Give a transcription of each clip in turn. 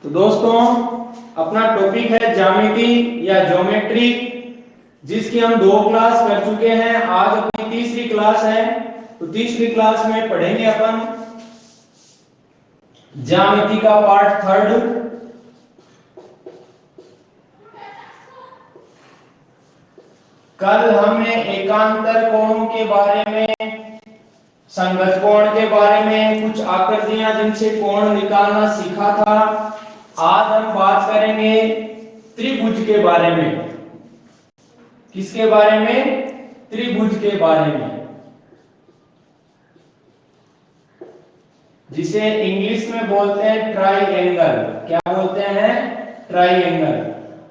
तो दोस्तों अपना टॉपिक है ज्यामिति या ज्योमेट्री, जिसकी हम 2 क्लास कर चुके हैं। आज अपनी तीसरी क्लास है। तो तीसरी क्लास में पढ़ेंगे अपन ज्यामिति का पार्ट 3। कल हमने एकांतर कोण के बारे में, संगत कोण के बारे में, कुछ आकृतियां जिनसे कोण निकालना सीखा था। आज हम बात करेंगे त्रिभुज के बारे में। किसके बारे में? त्रिभुज के बारे में, जिसे इंग्लिश में बोलते हैं ट्राइएंगल। क्या बोलते हैं? ट्राइएंगल।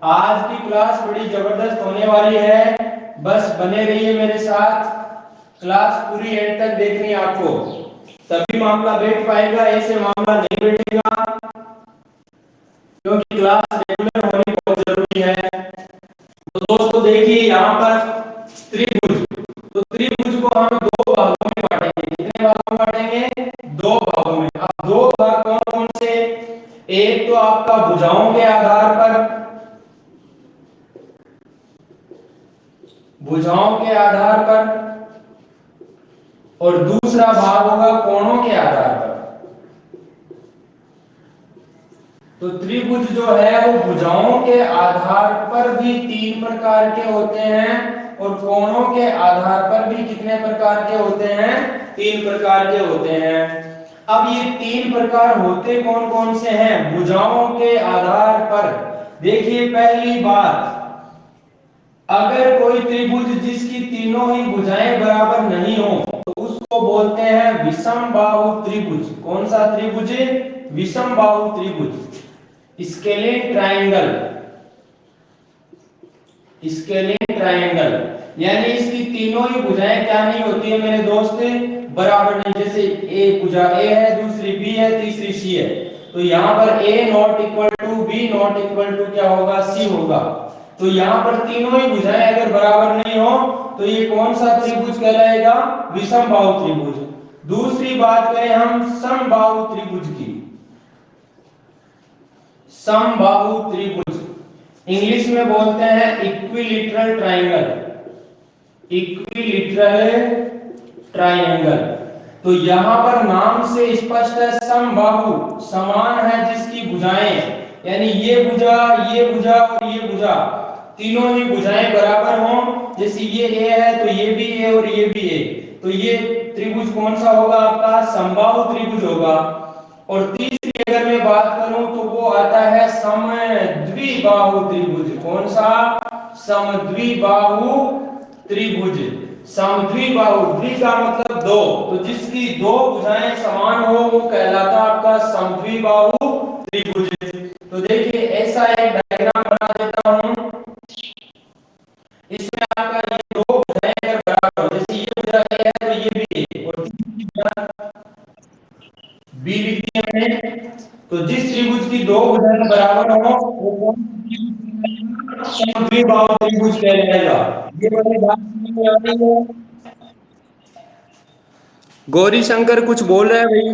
आज की क्लास बड़ी जबरदस्त होने वाली है, बस बने रहिए मेरे साथ। क्लास पूरी एंड तक देखनी आपको, तभी मामला बैठ पाएगा, ऐसे मामला नहीं बैठेगा, क्योंकि क्लास रेगुलर होनी बहुत जरूरी है। तो दोस्तों देखिए यहाँ पर त्रिभुज, तो त्रिभुज को हम 2 भागों में बांटेंगे। कितने भागों में बांटेंगे? 2 भागों में। अब 2 भाग कौन कौन से? एक तो आपका भुजाओं के आधार पर, भुजाओं के आधार पर, और दूसरा भाग होगा कोणों के आधार पर। तो त्रिभुज जो है वो भुजाओं के आधार पर भी 3 प्रकार के होते हैं, और कोणों के आधार पर भी कितने प्रकार के होते हैं? 3 प्रकार के होते हैं। अब ये 3 प्रकार होते कौन कौन से हैं भुजाओं के आधार पर? देखिए पहली बात, अगर कोई त्रिभुज जिसकी तीनों ही भुजाएं बराबर नहीं हो तो उसको बोलते हैं विषम बाहु त्रिभुज। कौन सा त्रिभुज? विषम बाहु त्रिभुज, स्केलिन ट्रायंगल। स्केलिन ट्रायंगल यानी इसकी तीनों ही भुजाएं क्या नहीं होती है मेरे दोस्त? बराबर नहीं। जैसे ए भुजा ए है, दूसरी बी है, तीसरी सी है, तो यहाँ पर A not equal to B not equal to क्या होगा? सी होगा। तो यहाँ पर तीनों ही भुजाएं अगर बराबर नहीं हो तो ये कौन सा त्रिभुज कहलाएगा? विषम बाहु त्रिभुज। दूसरी बात करें हम समबाहु त्रिभुज की। समबाहु त्रिभुज इंग्लिश में बोलते हैं इक्विलिटरल ट्रायंगल। इक्विलिटरल ट्रायंगल। तो यहां पर नाम से स्पष्ट है, समबाहु समान है जिसकी भुजाएं, यानी ये भुजा और ये भुजा, तीनों ही भुजाएं बराबर हों। जैसे ये ए है तो ये भी ए और ये भी ए, तो ये त्रिभुज कौन सा होगा? आपका समबाहु त्रिभुज होगा। और तीसरी अगर मैं बात करूं तो वो आता है समद्विबाहु त्रिभुज। कौन सा? समद्विबाहु त्रिभुज। समद्विबाहु, द्वि का मतलब 2, तो जिसकी 2 भुजाएं समान हो वो कहलाता आपका समद्विबाहु त्रिभुज। तो देखिए ऐसा एक डायग्राम बना देता हूं। इसमें आपका ये 2 भुजाएं अगर बराबर हो, जैसे ये भुजा ए है तो ये भी ए और तीसरी भुजा बी लिख दिया मैंने। तो जिस त्रिभुज की 2 भुजाएं बराबर हो वो कौन सा द्विबाहु त्रिभुज कहलाएगा। ये वाली बात समझ में आ रही है? गौरी शंकर कुछ बोल रहा है भाई,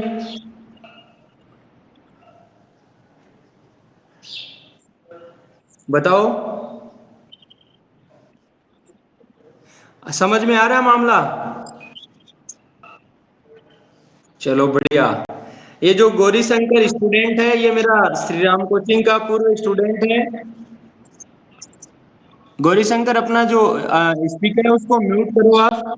बताओ। समझ में आ रहा है मामला? चलो बढ़िया। ये जो गौरी शंकर स्टूडेंट है ये मेरा श्री राम कोचिंग का पूर्व स्टूडेंट है। गौरी शंकर अपना जो स्पीकर है उसको म्यूट करो आप।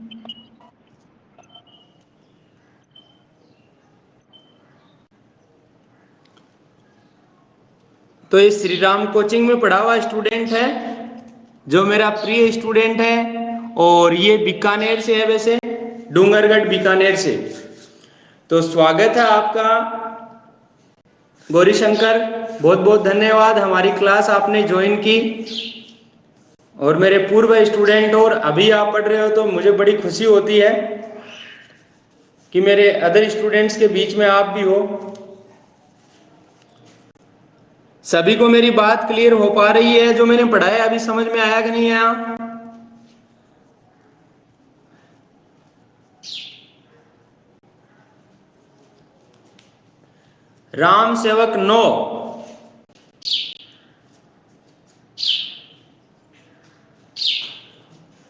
तो ये श्री राम कोचिंग में पढ़ा हुआ स्टूडेंट है, जो मेरा प्रिय स्टूडेंट है, और ये बीकानेर से है, वैसे डूंगरगढ़ बीकानेर से। तो स्वागत है आपका गौरी शंकर, बहुत बहुत धन्यवाद, हमारी क्लास आपने ज्वाइन की। और मेरे पूर्व स्टूडेंट और अभी आप पढ़ रहे हो तो मुझे बड़ी खुशी होती है कि मेरे अदर स्टूडेंट्स के बीच में आप भी हो। सभी को मेरी बात क्लियर हो पा रही है? जो मैंने पढ़ाया अभी समझ में आया कि नहीं आया? राम सेवक 9,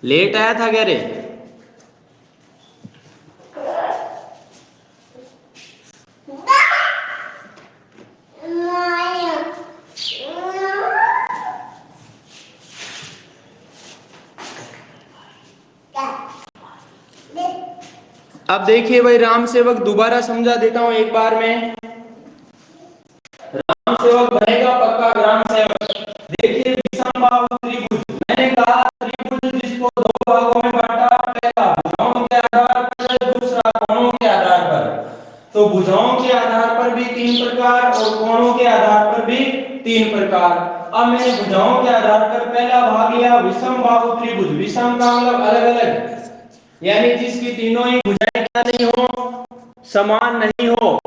लेट आया था कह रे? अब देखिए भाई, राम सेवक दोबारा समझा देता हूं एक बार में। राम सेवक बनेगा पक्का ग्राम सेवक। देखिए विषमबाहु त्रिभुज, मैंने कहा त्रिभुज जिसको दो भागों में बांटा, पहला भुजाओं के आधार पर, दूसरा कोणों के आधार पर। तो भुजाओं के आधार पर भी तीन प्रकार और कोणों के आधार पर भी तीन प्रकार। अब मैंने भुजाओं के आधार पर पहला भाग लिया विषमबाहु त्रिभुज। विषम का मतलब अलग अलग, यानी जिसकी तीनों ही भुजाएं क्या नहीं हो, समान नहीं हो,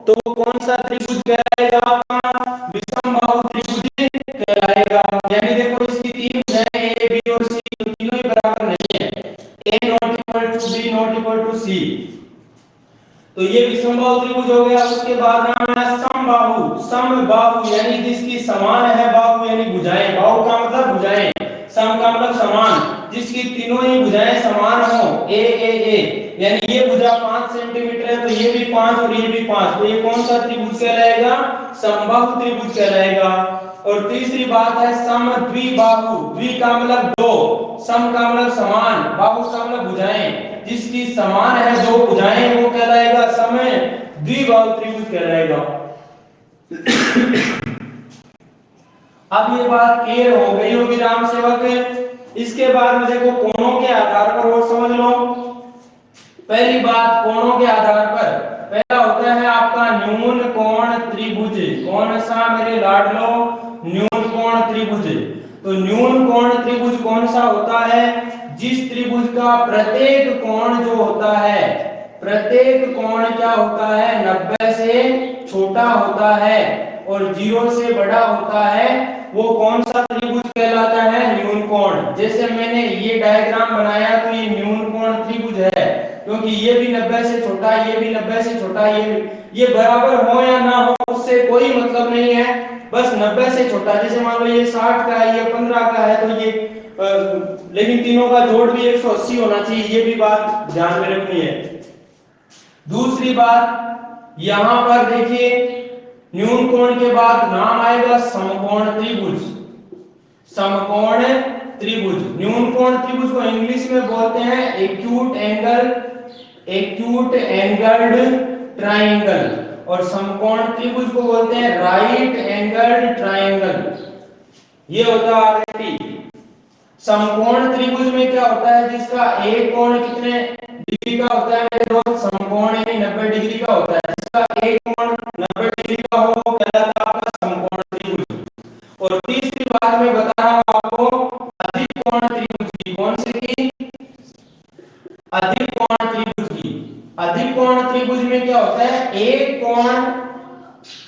तो वो कौन सा त्रिभुज कहलाएगा? आपका विषमबाहु त्रिभुज कहलाएगा। यानी देखो इसकी तीन भुजाएं ए बी और सी, तो तीनों ही बराबर नहीं है, A not equal to B not equal to C, तो ये विषमबाहु त्रिभुज हो गया। उसके बाद नाम है समबाहु। समबाहु यानी जिसकी समान है बाहु यानी भुजाएं, बाहु का मतलब भुजाएं, सम का मतलब समान, जिसकी तीनों ही भुजाएं समान हो, ए यानी ये भुजा 5 सेंटीमीटर है तो ये भी 5 और ये भी 5, तो ये कौन सा त्रिभुज कहलाएगा? समबाहु त्रिभुज कहलाएगा। और तीसरी बात है समद्विबाहु। द्वि का मतलब दो, सम का मतलब समान, बाहु का मतलब भुजाएं, जिसकी समान है दो भुजाएं वो कहलाएगा समद्विबाहु त्रिभुज कहलाएगा। अब ये बात क्लियर हो गई होगी राम सेवक। इसके बाद में देखो कोणों के आधार पर और समझ लो। पहली बात कोणों के आधार पर, पहला होता है आपका न्यून कोण त्रिभुज। कौन सा मेरे लाडलो? न्यून कोण त्रिभुज। तो न्यून कोण त्रिभुज कौन सा होता है? जिस त्रिभुज का प्रत्येक कोण जो होता है, प्रत्येक कोण क्या होता है? 90 से छोटा होता है और 0 से बड़ा होता है, वो कौन सा त्रिभुज कहलाता है? न्यून कोण। जैसे मैंने ये डायग्राम बनाया तो ये न्यून कोण त्रिभुज है, क्योंकि ये भी 90 से छोटा, ये भी 90 से छोटा, ये बराबर हो या ना हो उससे कोई मतलब नहीं है, बस 90 से छोटा। जैसे मान लो ये 60 का है, ये 15 का है, तो ये लेकिन तीनों का जोड़ भी 180 होना चाहिए, ये भी बात ध्यान में रखनी है। दूसरी बात यहां पर देखिए, न्यून कोण के बाद नाम आएगा समकोण त्रिभुज। समकोण त्रिभुज, न्यून कोण त्रिभुज को इंग्लिश में बोलते हैं acute angle, acute angled triangle, और समकोण त्रिभुज को बोलते हैं राइट एंगल्ड ट्रायंगल। ये होता है आरएटी। समकोण त्रिभुज में क्या होता है? जिसका एक कोण कितने डिग्री का होता है मेरे दोस्त? समकोण यानी 90 डिग्री का होता है। जिसका एक कोण 90 डिग्री का हो वो कहलाता है आपका समकोण त्रिभुज। और तीसरी बात मैं बता रहा हूं आपको अधिक कोण त्रिभुज की। कौन सी की? अधिक कोण त्रिभुज की। अधिक कोण त्रिभुज में क्या होता है? एक कोण,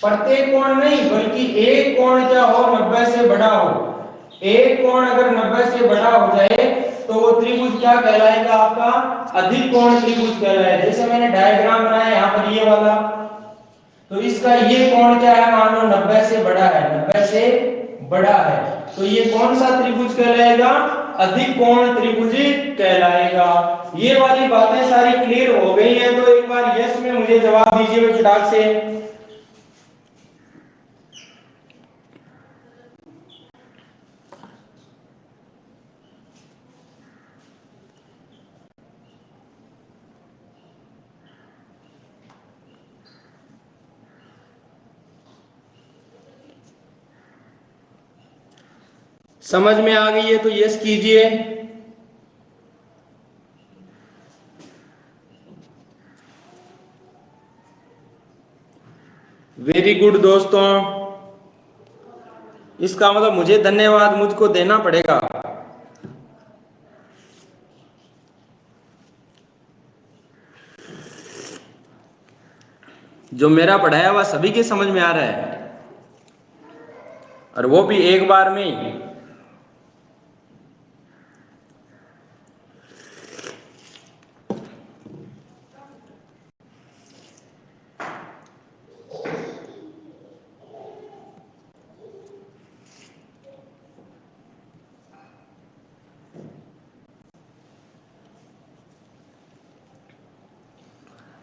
प्रत्येक कोण नहीं बल्कि एक कोण क्या हो? 90 से बड़ा हो। एक कोण अगर 90 से बड़ा हो जाए तो वो त्रिभुज क्या कहलाएगा? आपका अधिक कोण त्रिभुज कहलाएगा। जैसे मैंने डायग्राम बनाया यहाँ पर ये वाला, तो इसका ये कोण क्या है? मान लो 90 से बड़ा है, 90 से बड़ा है, तो ये कौन सा त्रिभुज कहलाएगा? अधिक कोण त्रिभुज कहलाएगा। ये वाली बातें सारी क्लियर हो गई है, तो एक बार यस में मुझे जवाब दीजिए फटाक से। समझ में आ गई है तो यस कीजिए। वेरी गुड दोस्तों, इसका मतलब मुझे धन्यवाद मुझको देना पड़ेगा। जो मेरा पढ़ाया हुआ सभी के समझ में आ रहा है, और वो भी एक बार में ही।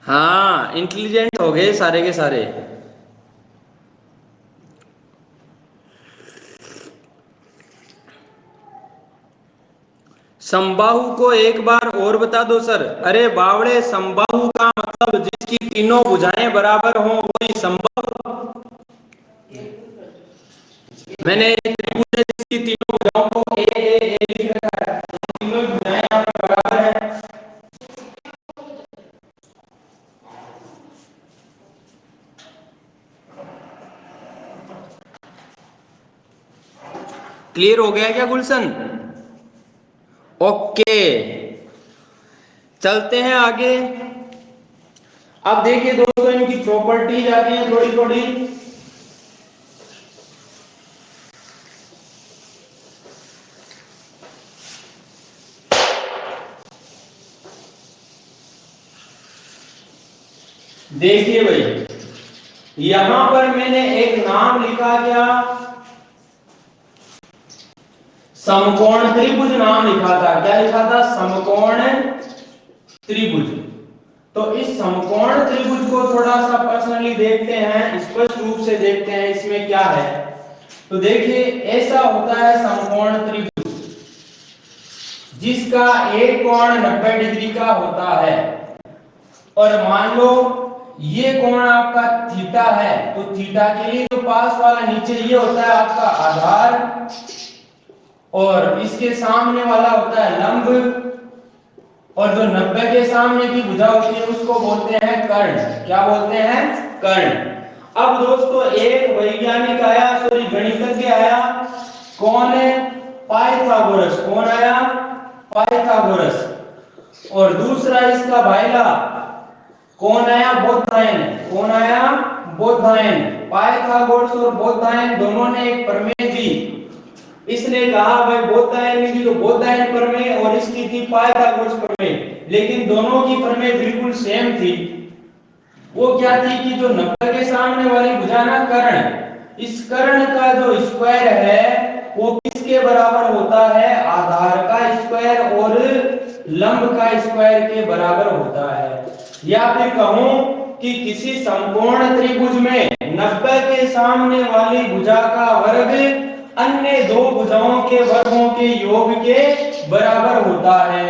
हाँ, इंटेलिजेंट हो गए सारे के सारे। समबाहु को एक बार और बता दो सर। अरे बावड़े, समबाहु का मतलब जिसकी तीनों भुजाएं बराबर हों वही समबाहु। मैंने त्रिभुज जिसकी तीनों भुजाओं को ए लिख रखा है, तीनों भुजाएं यहाँ पर बराबर है। क्लियर हो गया क्या गुलशन? ओके, चलते हैं आगे। अब देखिए दोस्तों, इनकी प्रॉपर्टीज आती हैं थोड़ी थोड़ी। देखिए भाई, यहां पर मैंने एक नाम लिखा, क्या? समकोण त्रिभुज नाम लिखा था। क्या लिखा था? समकोण त्रिभुज। तो इस समकोण त्रिभुज को थोड़ा सा पर्सनली देखते हैं, स्पष्ट रूप से देखते हैं इसमें क्या है। तो देखिए, ऐसा होता है समकोण त्रिभुज जिसका एक कोण 90 डिग्री का होता है, और मान लो ये कोण आपका थीटा है, तो थीटा के लिए जो पास वाला नीचे ये होता है आपका आधार, और इसके सामने वाला होता है लंब, और जो 90 के सामने की भुजा होती है उसको बोलते हैं कर्ण। क्या बोलते हैं? कर्ण। अब दोस्तों, एक वैज्ञानिक आया, सॉरी गणितज्ञ आया, कौन है? पाइथागोरस। कौन आया? पाइथागोरस। और दूसरा इसका भाईला कौन आया? बोधायन। कौन आया? बोधायन। पाइथागोरस और बोधायन दोनों ने एक प्रमेय दी। इसने कहा भाई बोधायन की तो बोधायन प्रमेय और इसकी थी पाइथागोरस प्रमेय, लेकिन दोनों की प्रमेय बिल्कुल सेम थी। वो क्या थी कि जो 90 के सामने वाली भुजा ना कर्ण, इस कर्ण का जो स्क्वायर है वो किसके बराबर होता है? आधार का स्क्वायर और लंब का स्क्वायर के बराबर होता है। या फिर कहूं कि किसी समकोण त्रिभुज में 90 के सामने वाली भुजा का वर्ग अन्य दो भुजाओं के वर्गों के योग के बराबर होता है।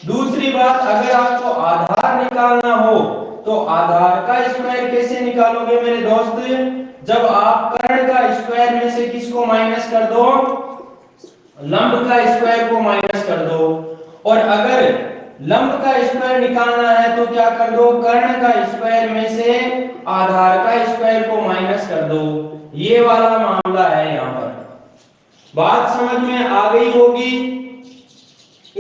दूसरी बात, अगर आपको आधार निकालना हो तो आधार का स्क्वायर कैसे निकालोगे मेरे दोस्त? जब आप कर्ण का स्क्वायर में से किसको माइनस कर दो? लंब का स्क्वायर को माइनस कर दो। और अगर लंब का स्क्वायर निकालना है तो क्या कर दो? कर्ण का स्क्वायर में से आधार का स्क्वायर को माइनस कर दो। ये वाला मामला है। यहां पर बात समझ में आ गई होगी।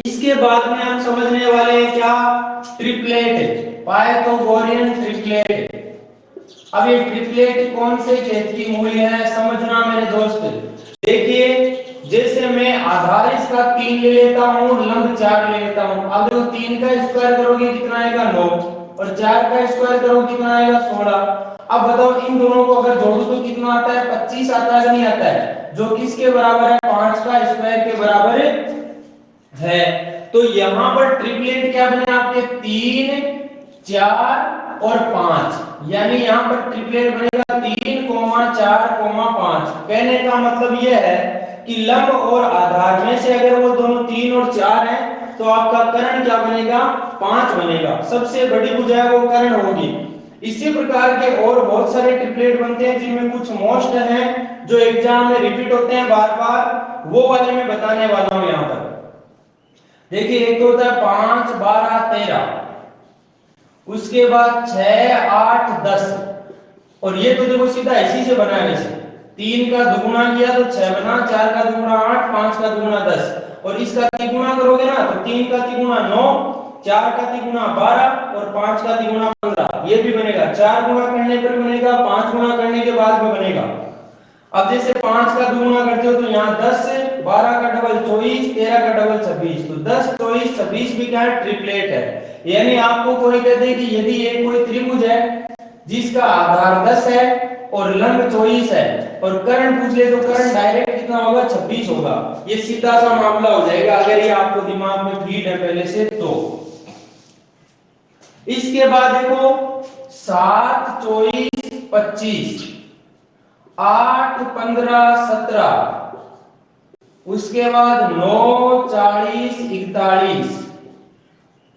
इसके बाद में हम समझने वाले हैं क्या? Triplet, Pythagorean triplet. अब ये ट्रिपलेट कौन से छेद की मूल्य है समझना मेरे दोस्त। देखिए, जैसे मैं आधार इसका 3 ले लेता हूं, लंब 4 ले लेता हूं। अगर 3 का स्क्वायर करोगे कितना आएगा? 9, और 4 का स्क्वायर करोगे कितना आएगा? 16। अब बताओ, इन दोनों को अगर जोड़ो तो कितना आता है? 25 आता है, नहीं आता है? जो किसके बराबर है? 5 का स्क्वायर के बराबर है। तो यहां पर ट्रिपलेट क्या बने आपके? 3, 4 और 5। यानी यहां पर ट्रिपलेट बनेगा 3, 4, 5। कहने का मतलब यह है कि लंब और आधार में से अगर वो दोनों 3 और 4 हैं तो आपका कर्ण क्या बनेगा? 5 बनेगा। सबसे बड़ी भुजा है वो कर्ण होगी। इसी प्रकार के और बहुत सारे ट्रिपलेट बनते हैं जिनमें कुछ मोस्ट हैं जो एग्जाम में रिपीट होते हैं बार बार, वो वाले मैं बताने वाला हूं यहां पर। देखिए, एक तो होता है 5, 12, 13, उसके बाद 6, 8, 10, और ये तो देखो सीधा इसी से बना है। वैसे 3 का दुगुना किया तो 6 बना, 4 का दुगुना 8, 5 का दुगुना 10, और इसका तिगुना करोगे ना तो 3 का तिगुना 9, 4 का तिगुना 12 और 5 का तिगुना 15। ये भी बनेगा। 4 गुना करने पर बनेगा, 5 गुना करने के बाद भी बनेगा। अब जैसे 5 का दुगुना करते हो तो यहाँ 10, 12 का डबल 24, 13 का डबल 26, तो 10, 24, 26 भी क्या है? ट्रिपलेट है। यानी आपको कोई कहते हैं कि यदि ये कोई त्रिभुज है जिसका आधार 10 है और लंब 24 है और कर्ण पूछ ले तो कर्ण डायरेक्ट कितना होगा? 26 होगा। ये सीधा सा मामला हो जाएगा अगर ये आपको दिमाग में फीड है पहले से तो। इसके बाद देखो 7 24 25, 8 15 17, उसके बाद 9 40 41,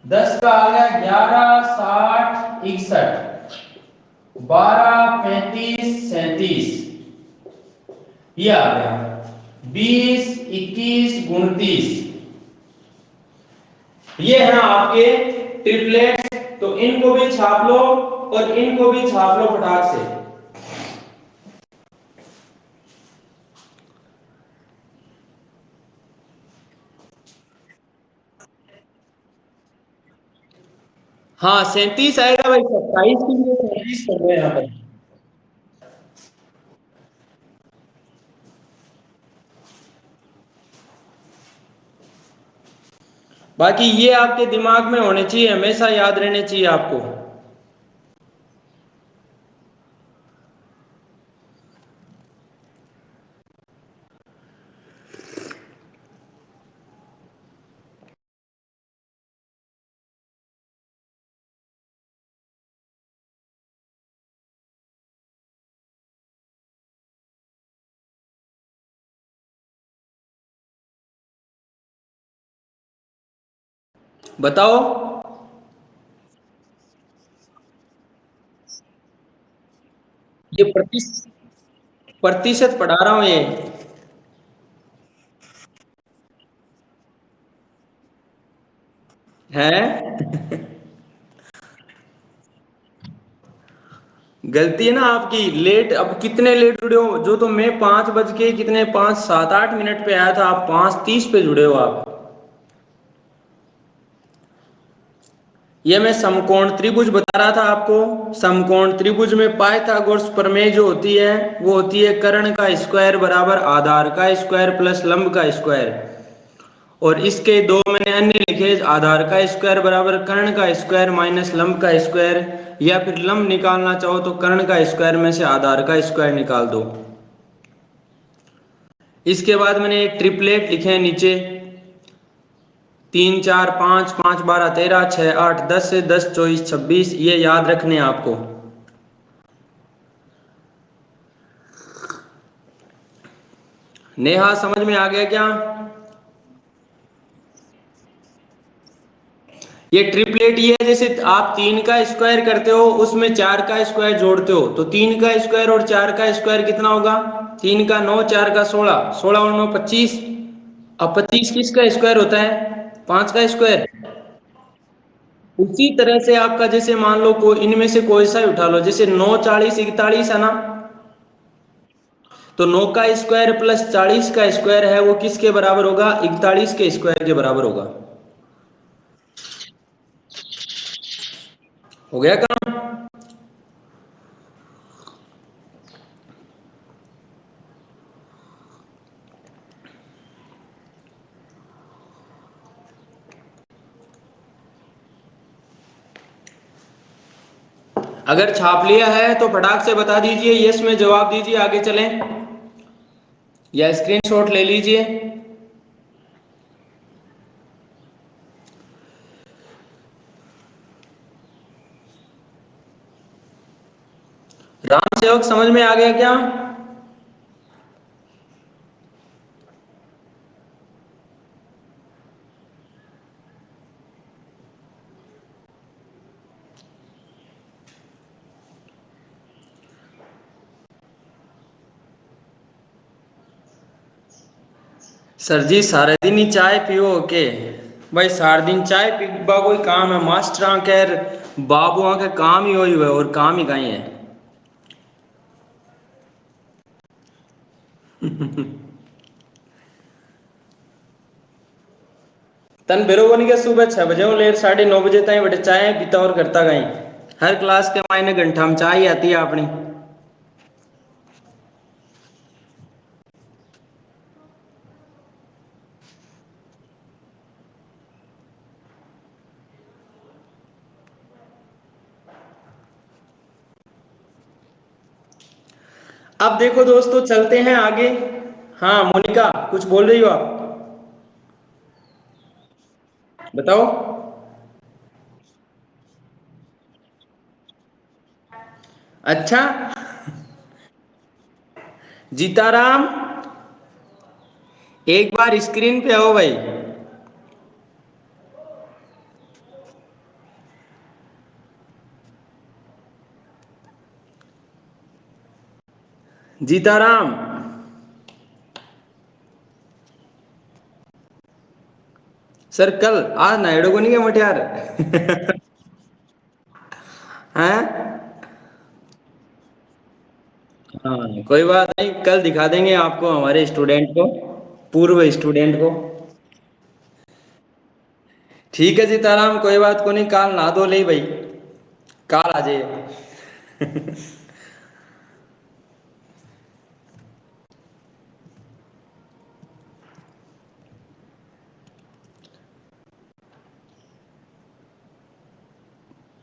10 का आ गया 11 60 61, 12 35 37, ये आ गया 20 21 29, ये है आपके ट्रिपलेट्स। तो इनको भी छाप लो और इनको भी छाप लो फटाक से। हाँ 37 आएगा भाई, 27 के लिए 37 कर रहे हैं यहाँ पर। बाकी ये आपके दिमाग में होने चाहिए, हमेशा याद रहने चाहिए आपको। बताओ। ये प्रतिशत पढ़ा रहा हूं ये। है गलती है ना आपकी, लेट। अब कितने लेट जुड़े हो, जो तो मैं 5 बज के कितने 5 7 8 मिनट पे आया था, आप 5:30 पे जुड़े हो आप। ये मैं समकोण त्रिभुज बता रहा था आपको। समकोण त्रिभुज में पाइथागोरस प्रमेय जो होती है वो होती है कर्ण का स्क्वायर बराबर आधार का स्क्वायर प्लस लंब का स्क्वायर। और इसके दो मैंने अन्य लिखे, आधार का स्क्वायर बराबर कर्ण का स्क्वायर माइनस लंब का स्क्वायर, या फिर लंब निकालना चाहो तो कर्ण का स्क्वायर में से आधार का स्क्वायर निकाल दो। इसके बाद मैंने एक ट्रिपलेट लिखे हैं नीचे, 3 4 5 5 12 13 6 8 10 से 10 24 26, ये याद रखने हैं आपको। नेहा समझ में आ गया क्या? ये ट्रिपलेट ये है, जैसे आप 3 का स्क्वायर करते हो उसमें 4 का स्क्वायर जोड़ते हो, तो 3 का स्क्वायर और 4 का स्क्वायर कितना होगा? 3 का 9, 4 का 16, 16 और 9 25। अब 25 किसका स्क्वायर होता है? 5 का स्क्वायर। उसी तरह से आपका जैसे मान लो को इनमें से कोई सा ही उठा लो, जैसे 9 40 41 है ना, तो 9 का स्क्वायर प्लस 40 का स्क्वायर है वो किसके बराबर होगा? 41 के स्क्वायर के बराबर होगा। हो गया काम। अगर छाप लिया है तो फटाक से बता दीजिए, यस में जवाब दीजिए, आगे चलें, या स्क्रीनशॉट ले लीजिए। राम सेवक समझ में आ गया क्या? सर जी सारे दिन ही चाय पियो के? भाई सारे दिन चाय पीबा कोई काम है? मास्टर के बाबुआ के काम ही वही हुए, और काम ही कहीं है। तन बेरोगन के सुबह 6 बजे और लेट 9:30 तक बटे चाय पीता और करता गई। हर क्लास के मायने घंटा में चाय ही आती है अपनी। अब देखो दोस्तों, चलते हैं आगे। हाँ मोनिका, कुछ बोल रही हो आप? बताओ। अच्छा, जीताराम एक बार स्क्रीन पे आओ भाई। जीताराम, सर कल आज नायडू को नहीं गए मटियार? हैं? हाँ कोई बात नहीं, कल दिखा देंगे आपको हमारे स्टूडेंट को, पूर्व स्टूडेंट को। ठीक है सीताराम, कोई बात को नहीं, काल ना दो ले भाई, काल आ जाइए।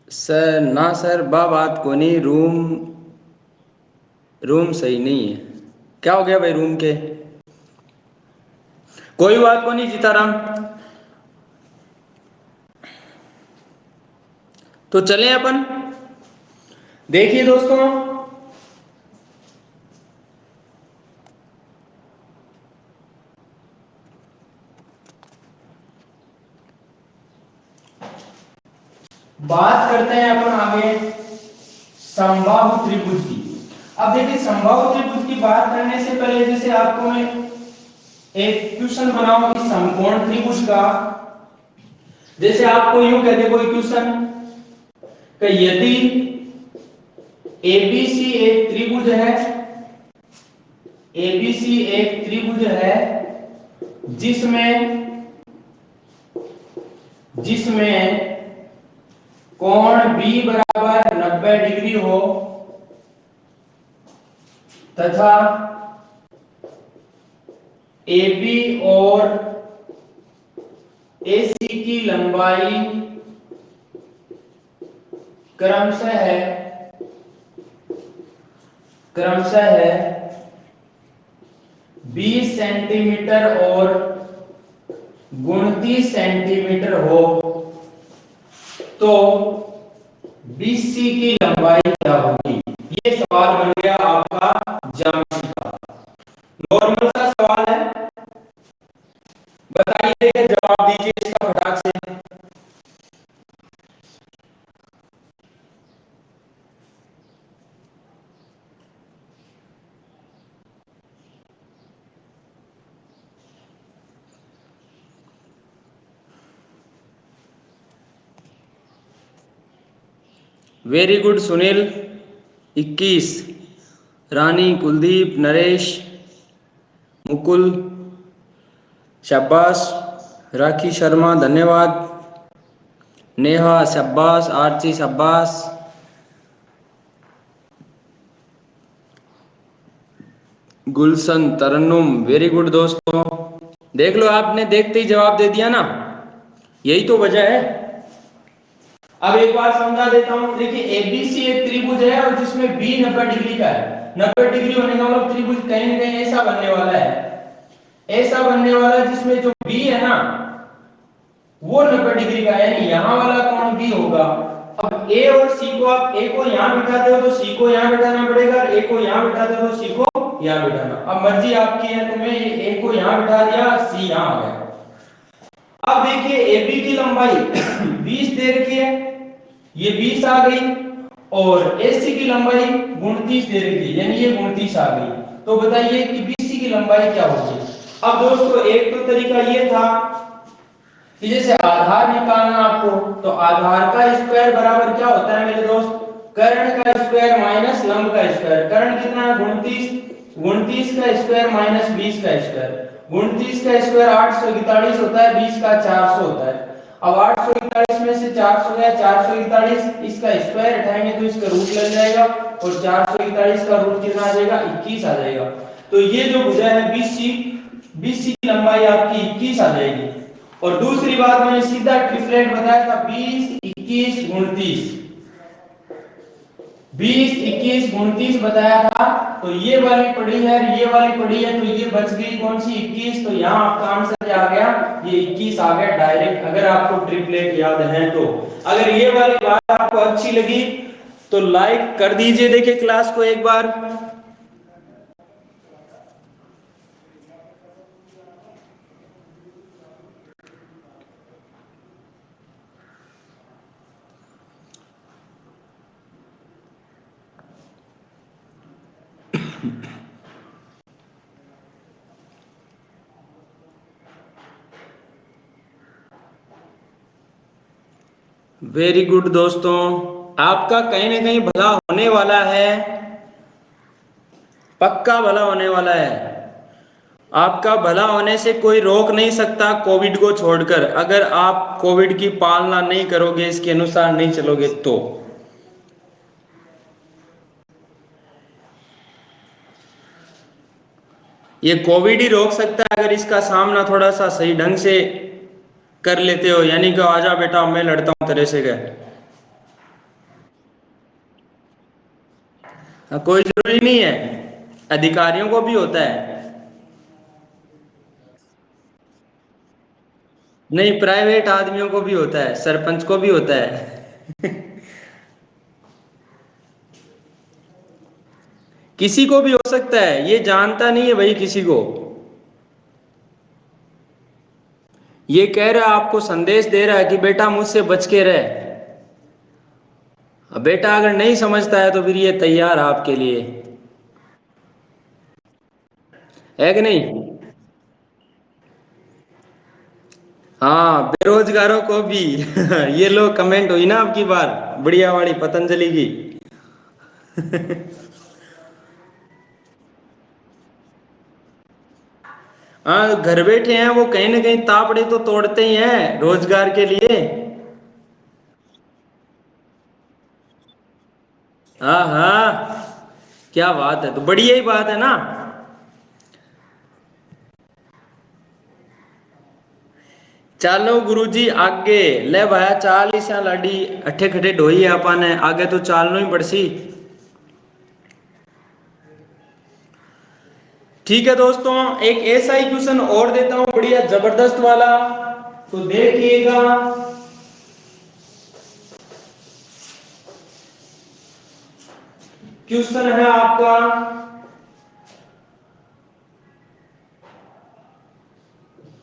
सर ना सर, बा बात को नहीं, रूम रूम सही नहीं है। क्या हो गया भाई रूम के? कोई बात को नहीं सीताराम, तो चलें अपन। देखिए दोस्तों, बात करते हैं अपन आगे समबाहु त्रिभुज की। अब देखिए समबाहु त्रिभुज की बात करने से पहले जैसे आपको मैं एक क्वेश्चन बनाऊं इस समकोण त्रिभुज का। जैसे आपको यूं कहते कोई क्वेश्चन कि यदि एबीसी एक त्रिभुज है, एबीसी एक त्रिभुज है जिसमें जिसमें कोण बी बराबर 90 डिग्री हो तथा AB और AC की लंबाई क्रमशः है क्रमशः है 20 सेंटीमीटर और 29 सेंटीमीटर हो तो BC की लंबाई क्या होगी? ये सवाल बन गया आपका ज्यामिति का। नॉर्मल सा सवाल है, बताइए जवाब दीजिए इसका फटाक से। Very good Sunil, 21। रानी, कुलदीप, नरेश, मुकुल, शाबाश। राखी शर्मा धन्यवाद। नेहा शाबाश, आरती शाबाश। गुलशन, तरन्नुम, वेरी गुड दोस्तों। देख लो आपने देखते ही जवाब दे दिया ना, यही तो वजह है। अब एक बार समझा देता हूं, देखिए एबीसी एक त्रिभुज है और जिसमें बी 90 डिग्री का है। 90 डिग्री होने का मतलब त्रिभुज कहीं ना कहीं ऐसा बनने वाला है, ऐसा बनने वाला है जिसमें जो बी है ना वो 90 डिग्री का है, यानी यहां वाला कोण बी होगा। अब ए और सी को आप ए को यहां बिठाते हो तो सी को यहां बिठाना पड़ेगा, ए को यहां बिठाते हो तो सी को यहां बिठाना। अब मर्जी आपकी है, तो मैं ए को यहां बिठा दिया, सी यहां आ गया। अब देखिए AB की लंबाई 20 दे रखी है, ये 20 आ गई, और AC की लंबाई 29 दे रखी है, यानी ये 29 आ गई। तो बताइए कि BC की लंबाई क्या होगी? अब दोस्तों एक तो तरीका ये था कि जैसे आधार निकालना आपको, तो आधार का स्क्वायर बराबर क्या होता है मेरे दोस्त? कर्ण का स्क्वायर माइनस लंब का स्क्वायर। कर्ण कितना है? 29, 29 का स्क्वायर माइनस 20 का स्क्वायर। 29 का स्क्वायर 841 होता है, 20 का 400 होता है। अब 841 में से 400 गया, 441, इसका स्क्वायर हटाएंगे तो इसका रूट लग जाएगा, और 441 का रूट कितना आ जाएगा? 21 आ जाएगा। तो ये जो भुजा है BC, BC की लंबाई आपकी 21 आ जाएगी। और दूसरी बात मैंने सीधा ट्रिपलेट बताया था, 20 21 29, 20 21 29 बताया था। तो ये वाली पड़ी है, ये वाली पड़ी है, तो ये बच गई कौन सी? 21। तो यहाँ आपका आंसर क्या आ गया? ये 21 आ गया डायरेक्ट, अगर आपको ट्रिपलेट याद है तो। अगर ये वाली बात आपको अच्छी लगी तो लाइक कर दीजिए, देखिए क्लास को एक बार। वेरी गुड दोस्तों, आपका कहीं ना कहीं भला होने वाला है, पक्का भला होने वाला है। आपका भला होने से कोई रोक नहीं सकता कोविड को छोड़कर, अगर आप कोविड की पालना नहीं करोगे, इसके अनुसार नहीं चलोगे तो। ये कोविड ही रोक सकता है अगर इसका सामना थोड़ा सा सही ढंग से कर लेते हो, यानी कि आजा बेटा मैं लड़ता हूं तेरे से गए। कोई जरूरी नहीं है, अधिकारियों को भी होता है। नहीं, प्राइवेट आदमियों को भी होता है, सरपंच को भी होता है। किसी को भी हो सकता है, ये जानता नहीं है भाई किसी को। ये कह रहा है, आपको संदेश दे रहा है कि बेटा मुझसे बच के रहे। अब बेटा अगर नहीं समझता है तो फिर ये तैयार है आपके लिए, है कि नहीं। हाँ, बेरोजगारों को भी। ये लो कमेंट हुई ना आपकी बार, बढ़िया वाली पतंजलि की। हाँ, घर बैठे हैं वो, कहीं ना कहीं तापड़े तो तोड़ते ही हैं रोजगार के लिए। हाँ हाँ, क्या बात है, तो बढ़िया ही बात है ना। चलो गुरुजी आगे ले भाया, चाल इसा लाडी अठे खटे ढोई है अपन ने, आगे तो चालनो ही पड़सी। ठीक है दोस्तों, एक ऐसा ही क्वेश्चन और देता हूं, बढ़िया जबरदस्त वाला, तो देखिएगा। क्वेश्चन है आपका,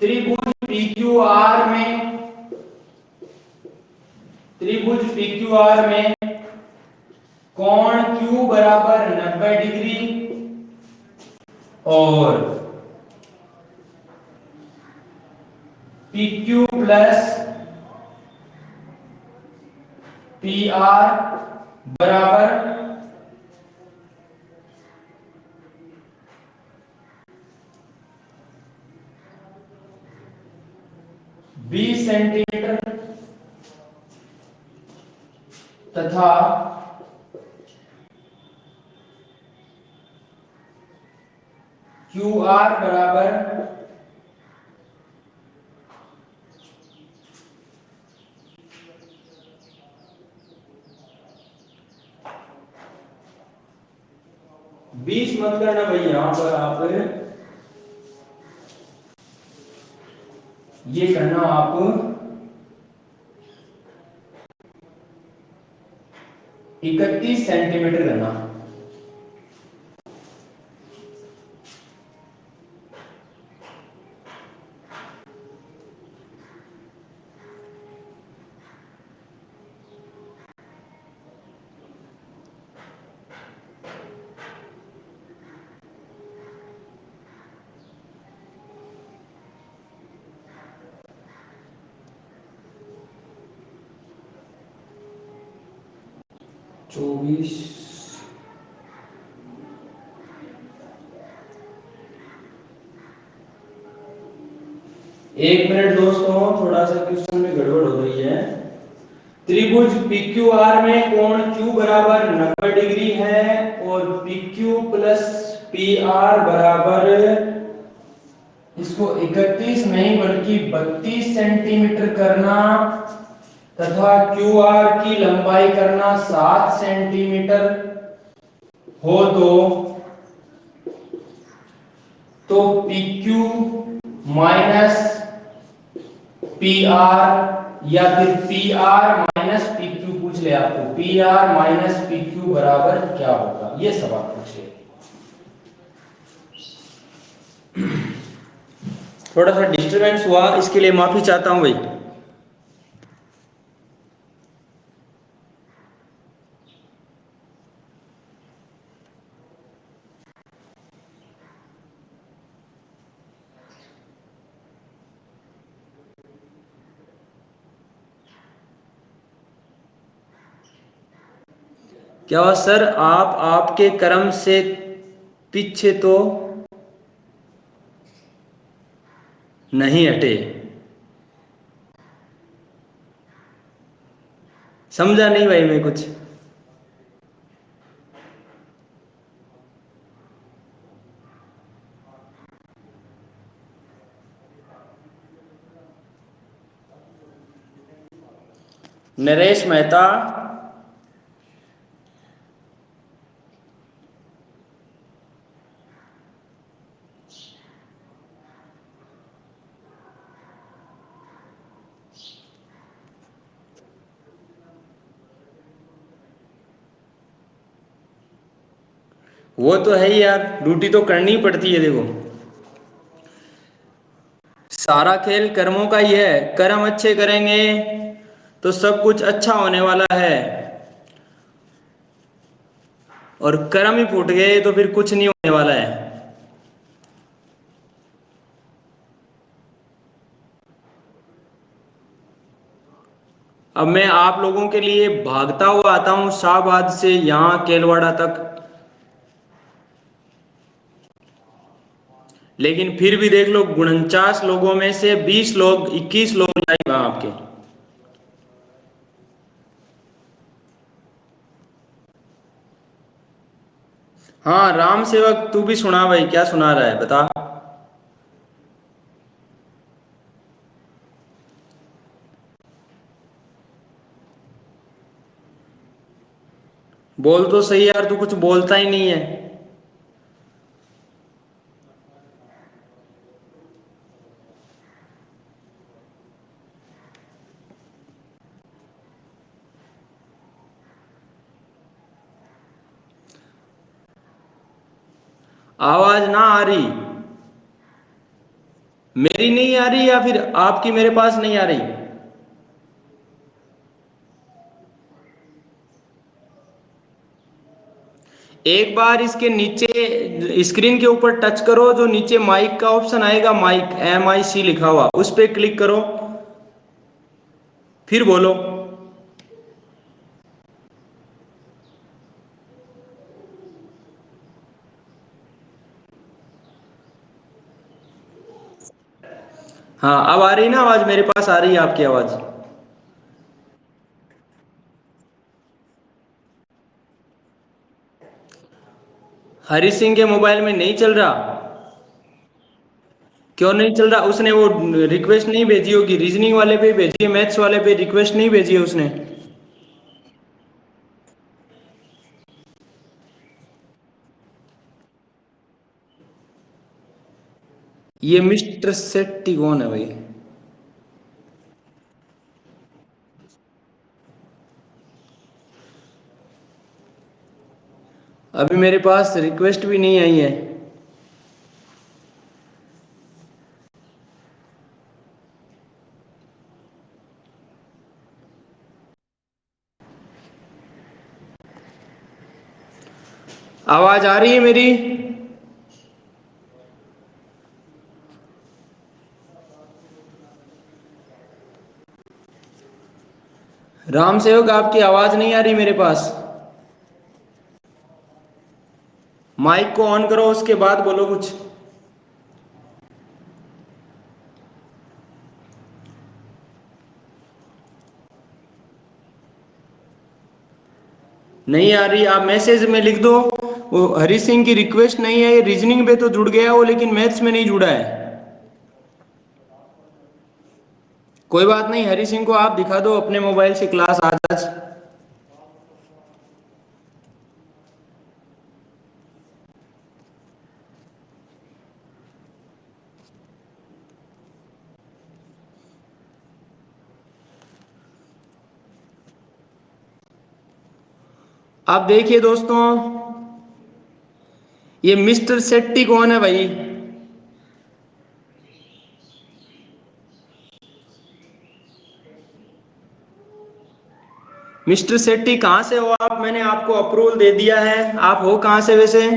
त्रिभुज PQR में, त्रिभुज PQR में कोण Q बराबर 90 डिग्री और PQ प्लस PR बराबर 20 सेंटीमीटर तथा QR बराबर 20 मत करना भाई, यहां पर आप ये करना, आप 31 सेंटीमीटर करना। चौबीस, एक मिनट दोस्तों, थोड़ा सा क्वेश्चन में गड़बड़ हो रही है। त्रिभुज PQR में कोण Q बराबर 90 डिग्री है और PQ प्लस PR बराबर, इसको 31 नहीं बल्कि 32 सेंटीमीटर करना, तथा QR की लंबाई करना 7 सेंटीमीटर हो तो PQ माइनस PR या फिर PR माइनस PQ पूछ ले आपको P R minus P Q बराबर क्या होगा, ये सवाल पूछ ले। थोड़ा सा डिस्टरबेंस हुआ, इसके लिए माफी चाहता हूं भाई। क्या हुआ सर, आप आपके कर्म से पीछे तो नहीं हटे? समझा नहीं भाई मैं कुछ। नरेश मेहता, वो तो है ही यार, ड्यूटी तो करनी ही पड़ती है। देखो, सारा खेल कर्मों का ही है। कर्म अच्छे करेंगे तो सब कुछ अच्छा होने वाला है, और कर्म ही फूट गए तो फिर कुछ नहीं होने वाला है। अब मैं आप लोगों के लिए भागता हुआ आता हूँ शाहबाद से यहाँ केलवाड़ा तक, लेकिन फिर भी देख लो 49 लोगों में से 20 लोग 21 लोग लाइव हैं आपके। हाँ राम सेवक, तू भी सुना भाई, क्या सुना रहा है बता। बोल तो सही यार, तू कुछ बोलता ही नहीं है। आवाज ना आ रही? मेरी नहीं आ रही या फिर आपकी मेरे पास नहीं आ रही? एक बार इसके नीचे स्क्रीन के ऊपर टच करो, जो नीचे माइक का ऑप्शन आएगा, माइक MIC लिखा हुआ, उस पर क्लिक करो, फिर बोलो। हाँ अब आ रही ना आवाज, मेरे पास आ रही है आपकी आवाज। हरी सिंह के मोबाइल में नहीं चल रहा? क्यों नहीं चल रहा? उसने वो रिक्वेस्ट नहीं भेजी होगी, रीजनिंग वाले पे भेजी है, मैथ्स वाले पे रिक्वेस्ट नहीं भेजी है उसने। ये मिस्टर सेट्टी कौन है भाई? अभी मेरे पास रिक्वेस्ट भी नहीं आई है। आवाज आ रही है मेरी? राम सेवक, आपकी आवाज नहीं आ रही मेरे पास। माइक को ऑन करो, उसके बाद बोलो कुछ। नहीं आ रही, आप मैसेज में लिख दो। वो हरी सिंह की रिक्वेस्ट नहीं है, रीजनिंग पे तो जुड़ गया वो, लेकिन मैथ्स में नहीं जुड़ा है। कोई बात नहीं, हरी सिंह को आप दिखा दो अपने मोबाइल से क्लास आज आज। अब देखिए दोस्तों, ये मिस्टर शेट्टी कौन है भाई? मिस्टर शेट्टी कहां से हो आप? मैंने आपको अप्रूवल दे दिया है, आप हो कहां से वैसे?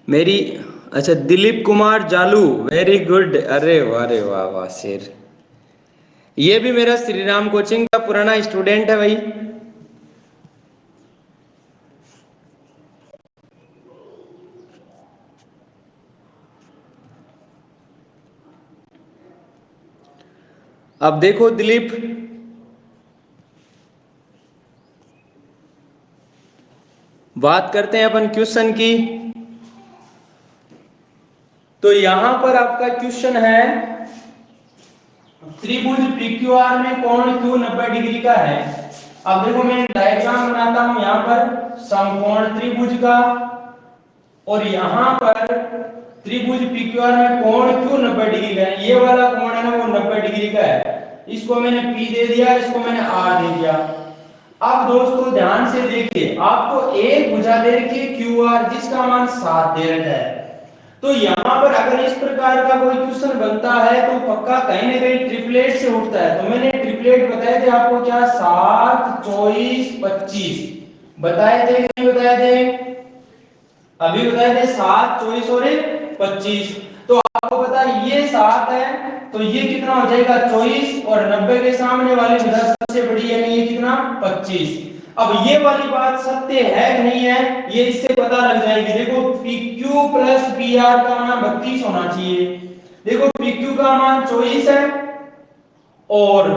मेरी, अच्छा दिलीप कुमार जालू, वेरी गुड। अरे वाह वाह शेर। ये भी मेरा श्री राम कोचिंग का पुराना स्टूडेंट है भाई। अब देखो दिलीप, बात करते हैं अपन क्वेश्चन की। तो यहां पर आपका क्वेश्चन है, त्रिभुज PQR में कोण क्यू 90 डिग्री का है। अब देखो मैं डायग्राम बनाता हूं यहां पर समकोण त्रिभुज का, और यहां पर त्रिभुज PQR में कोण क्यू 90 डिग्री का है। ये वाला कोण है ना वो 90 डिग्री का है, इसको मैंने P दे दिया, इसको मैंने R दे दिया। अब दोस्तों ध्यान से देखिए, आपको एक भुजा दे रखी है QR जिसका मान 7 दे रखा है। तो यहाँ पर अगर इस प्रकार का कोई क्वेश्चन बनता है तो पक्का कहीं ना कहीं ट्रिपलेट से उठता है। तो मैंने ट्रिपलेट बताए थे आपको, क्या 7, 24, 25 बताए थे कि नहीं बताए थे? अभी बताए थे 7, 24 और 25। तो आपको पता है ये 7 है, तो ये कितना हो जाएगा 24, और 90 के सामने वाली भुजा सबसे बड़ी यानी ये कितना 25। अब ये वाली बात सत्य है कि नहीं है ये इससे पता लग जाएगी। देखो PQ प्लस PR का मान 32 होना चाहिए। देखो PQ का मान 24 है, और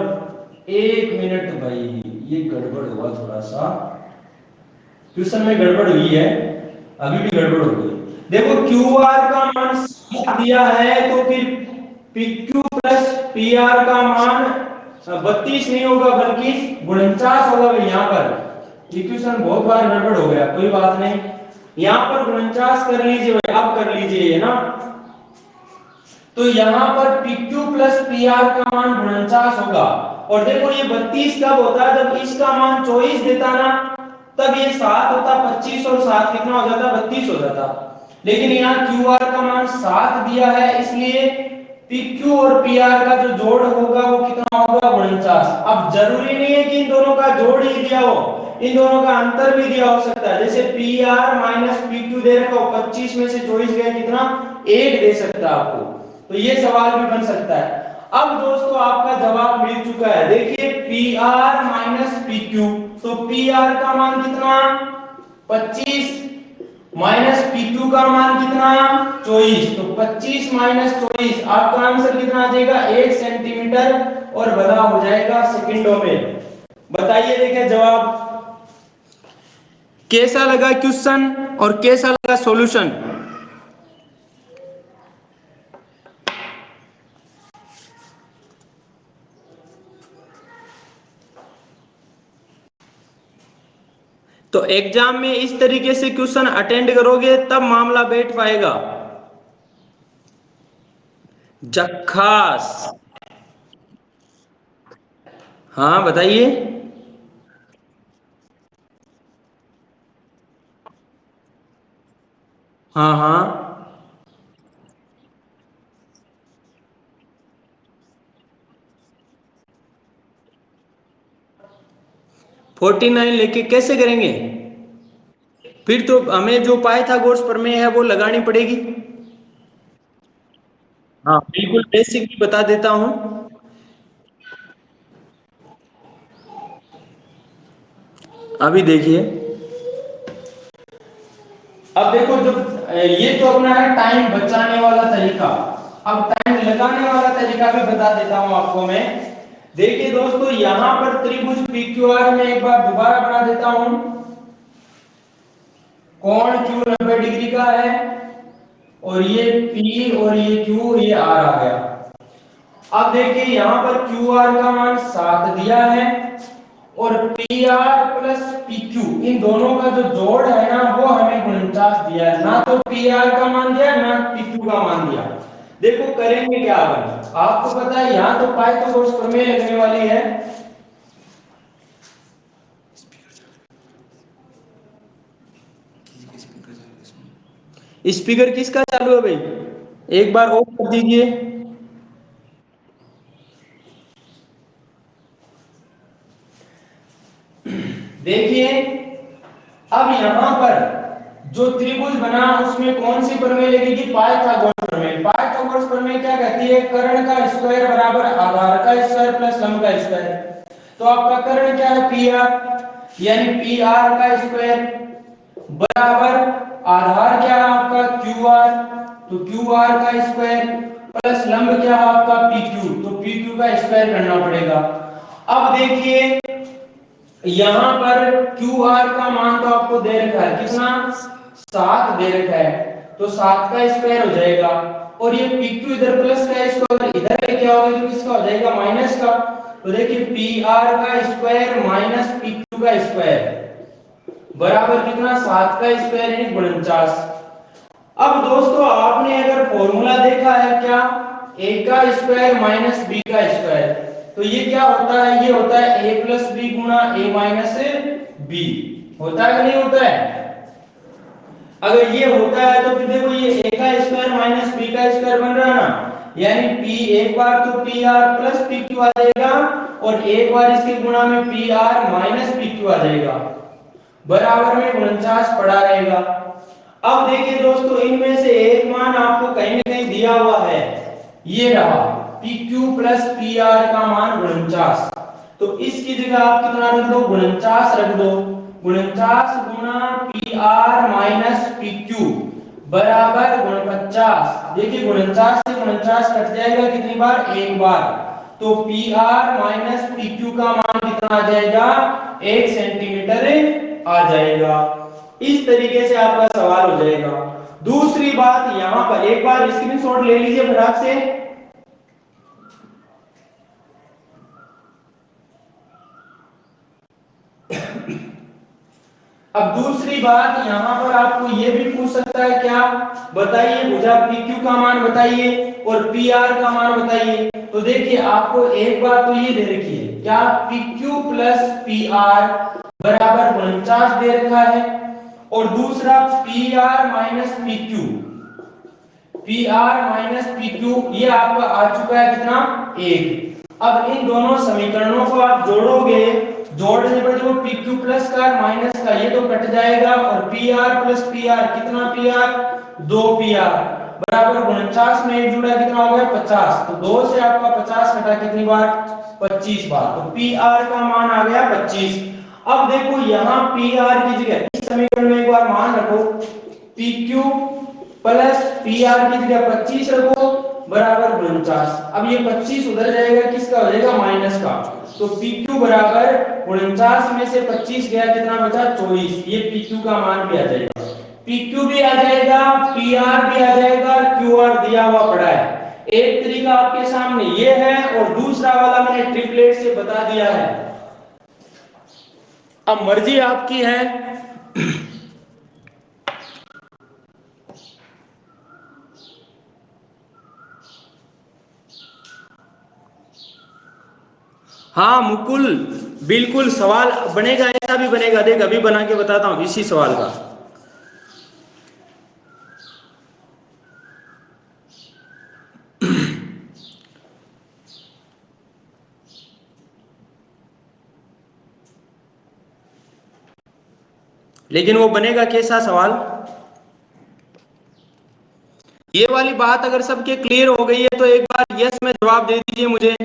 1 मिनट भाई ये गड़बड़ हुआ थोड़ा सा, क्वेश्चन में गड़बड़ हुई है, अभी भी गड़बड़ हो गई। देखो QR का मान 7 दिया है, तो फिर PQ प्लस PR का मान 32 नहीं होगा बल्कि 49 होगा भाई। यहाँ पर इक्वेशन बहुत बार गड़बड़ हो गया, कोई बात नहीं, यहाँ पर 49 कर लीजिए भाई, आप कर लीजिए ना। तो यहाँ पर PQ प्लस PR का मान 49 होगा। और देखो ये 32 कब होता है? जब इसका मान 24 देता ना, तब ये 7 होता, 25 और 7 कितना हो जाता? 32 हो जाता। लेकिन यहाँ QR का मान 7 दिया है, इसलिए PQ और PR का जो जोड़ होगा वो कितना होगा? 49। अब जरूरी नहीं है कि इन दोनों का जोड़ ही दिया हो, इन दोनों का अंतर भी दिया हो सकता है। जैसे PR माइनस PQ दे रखा हो, 25 में से 24 गया कितना? 1 दे सकता है आपको। तो ये सवाल भी बन सकता है। अब दोस्तों आपका जवाब मिल चुका है, देखिए PR माइनस PQ, तो PR का मान कितना? 25 माइनस PQ का मान कितना? 24। तो 25 माइनस 24 आपका आंसर कितना आ जाएगा? 1 सेंटीमीटर, और बड़ा हो जाएगा सेकंडों में। बताइए देखिए जवाब कैसा लगा क्वेश्चन और कैसा लगा सॉल्यूशन? तो एग्जाम में इस तरीके से क्वेश्चन अटेंड करोगे तब मामला बैठ पाएगा। जक्खास, हाँ बताइए। हाँ हाँ, 49 लेके कैसे करेंगे? फिर तो हमें जो पाइथागोरस प्रमेय है वो लगानी पड़ेगी। हाँ बिल्कुल, बेसिक भी बता देता हूं। अभी देखिए, अब देखो जो ये तो अपना है टाइम बचाने वाला तरीका, अब टाइम लगाने वाला तरीका भी बता देता हूं आपको मैं। देखिए दोस्तों, यहां पर त्रिभुज PQR में एक बार दोबारा बना देता हूं। कोण Q 90 डिग्री का है, और ये P और ये Q, ये R आ गया। अब देखिए यहां पर QR का मान 7 दिया है, और P R plus P Q, इन दोनों का जो जोड़ है ना वो हमें 49 दिया है, ना तो पी आर का मान दिया ना पी क्यू का मान दिया। देखो करेंगे क्या अपन, आपको पता है यहाँ तो पाइथागोरस प्रमेय लगने वाली है। स्पीकर किसका चालू है भाई, एक बार ऑफ कर दीजिए। देखिए अब यहाँ पर जो त्रिभुज बना उसमें कौन सी प्रमेय लगेगी, पाइथागोरस प्रमेय। पाइथागोरस प्रमेय क्या कहती है, कर्ण का स्क्वायर बराबर आधार का स्क्वायर प्लस लंब का स्क्वायर। तो आपका कर्ण क्या है पी आर, यानी पी आर का स्क्वायर बराबर आधार क्या है आपका क्यू आर, तो क्यू आर का स्क्वायर प्लस लंब क्या है आपका पी क्यू, तो पी क्यू का स्क्वायर करना पड़ेगा। अब देखिए यहां पर क्यू आर का मान तो आपको दे रखा है कितना, 7 दे रखा है, तो 7 का स्क्वायर हो जाएगा। और ये पी क्यू इधर प्लस का स्क्वायर इधर लेके आओगे तो किसका हो जाएगा माइनस का। तो देखिए पी आर का स्क्वायर माइनस पी क्यू का स्क्वायर बराबर कितना, 7 का स्क्वायर यानी 49। अब दोस्तों आपने अगर फॉर्मूला देखा है क्या, a का स्क्वायर माइनस b का स्क्वायर, तो ये क्या होता है, ये होता है a प्लस बी गुणा a माइनस b, होता है कि नहीं होता है। अगर ये होता है तो फिर देखो ये a का स्क्वायर माइनस b का स्क्वायर बन रहा है ना, यानी p एक बार तो P R plus P Q आ जाएगा और एक बार इसके गुणा में P R minus P Q आ जाएगा, बराबर में 49 पड़ा रहेगा। अब देखिए दोस्तों इनमें से एक मान आपको कहीं ना कहीं दिया हुआ है, ये रहा PQ प्लस PR का मान 49, तो इसकी जगह आप कितना रख दो 49 रख दो, 49 गुना PR माइनस PQ बराबर 49। देखिए 49 से 49 कट जाएगा कितनी बार, एक बार, तो PR माइनस PQ का मान कितना आ जाएगा 1 सेंटीमीटर आ जाएगा। इस तरीके से आपका सवाल हो जाएगा। दूसरी बात यहां पर एक बार स्क्रीनशॉट ले लीजिए फटाक से। अब दूसरी बात यहां पर आपको यह भी पूछ सकता है क्या, बताइए भुजा PQ का मान बताइए और PR का मान बताइए। तो देखिए आपको एक बात तो ये दे रखी है क्या, PQ प्लस PR बराबर 49 दे रखा है, और दूसरा PR minus PQ, PR minus PQ ये आपका आ चुका है कितना 1। अब इन दोनों समीकरणों को आप जोड़ोगे, जोड़ने पर जो PQ प्लस का माइनस का ये तो कट जाएगा, और PR प्लस PR कितना PR 2PR बराबर 49 में एक जुड़ा कितना हो गया 50, तो 2 से आपका 50 घटा कितनी बार 25 बार, तो PR का मान आ गया 25। अब देखो यहाँ PR की जगह इस समीकरण में एक बार मान रखो PQ प्लस PR की जगह 25 रखो बराबर 49। अब ये 25 उधर जाएगा किसका हो जाएगा माइनस का, तो PQ बराबर 49 में से 25 गया कितना बचा 24, ये PQ का मान भी आ जाएगा, PQ भी आ जाएगा PR भी आ जाएगा, QR दिया हुआ पड़ा है। एक तरीका आपके सामने ये है और दूसरा वाला मैंने ट्रिपलेट से बता दिया है, अब मर्जी आपकी है। हाँ मुकुल बिल्कुल सवाल बनेगा, ऐसा भी बनेगा, देख अभी बना के बताता हूं इसी सवाल का। लेकिन वो बनेगा कैसा सवाल, ये वाली बात अगर सबके क्लियर हो गई है तो एक बार यस में जवाब दे दीजिए मुझे।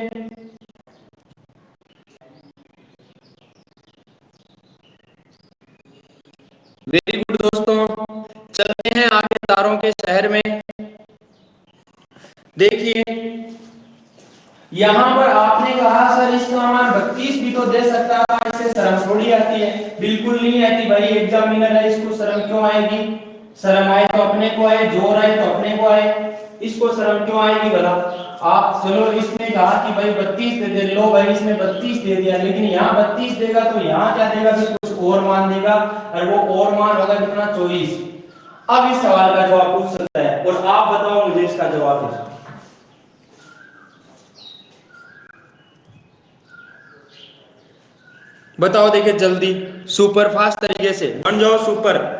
वेरी गुड दोस्तों, चलते हैं आगे तारों के शहर में। देखिए यहां पर आपने कहा सर इसका मान 32 भी तो दे सकता था, इससे शर्म थोड़ी आती है, बिल्कुल नहीं आती भाई, एग्जामिनर है इसको शर्म क्यों आएगी, शर्म आए तो अपने को आए, जोर आए तो अपने को आए, इसको शर्म क्यों आएगी भला। आप चलो इसने कहा कि भाई 32 दे दे, लो भाई इसने 32 दे दिया, लेकिन यहाँ 32 देगा तो यहाँ क्या देगा कि कुछ और मान देगा, और वो और मान होगा कितना 24। अब इस सवाल का जवाब पूछ सकता है और आप बताओ मुझे इसका जवाब है। बताओ देखिए जल्दी, सुपर फास्ट तरीके से बन जाओ सुपर।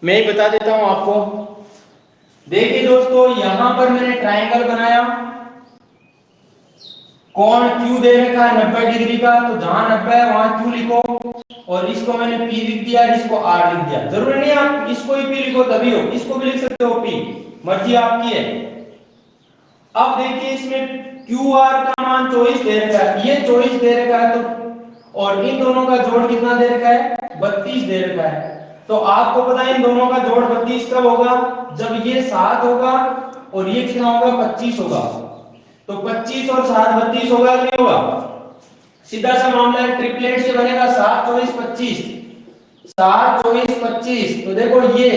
मैं ही बता देता हूं आपको। देखिए दोस्तों, यहां पर मैंने ट्रायंगल बनाया, कोण क्यू दे रखा है 90 डिग्री का, तो जहां 90 है वहां क्यू लिखो, और इसको मैंने पी लिख दिया, इसको आर लिख दिया। जरूरी नहीं आप इसको ही पी लिखो तभी हो, इसको भी लिख सकते हो पी, मर्जी आपकी है। अब देखिए इसमें क्यू आर का मान 24 दे रखा है, ये 24 दे रखा है, तो और इन दोनों का जोड़ कितना दे रखा है, 32 दे रखा है। तो आपको पता है इन दोनों का जोड़ 32 कब होगा, जब ये 7 होगा और ये कितना होगा 25 होगा। तो 25 और 7 32 होगा कि नहीं होगा, सीधा सा मामला है, ट्रिपलेट से बनेगा 7 24 25, 7 24 25। तो देखो ये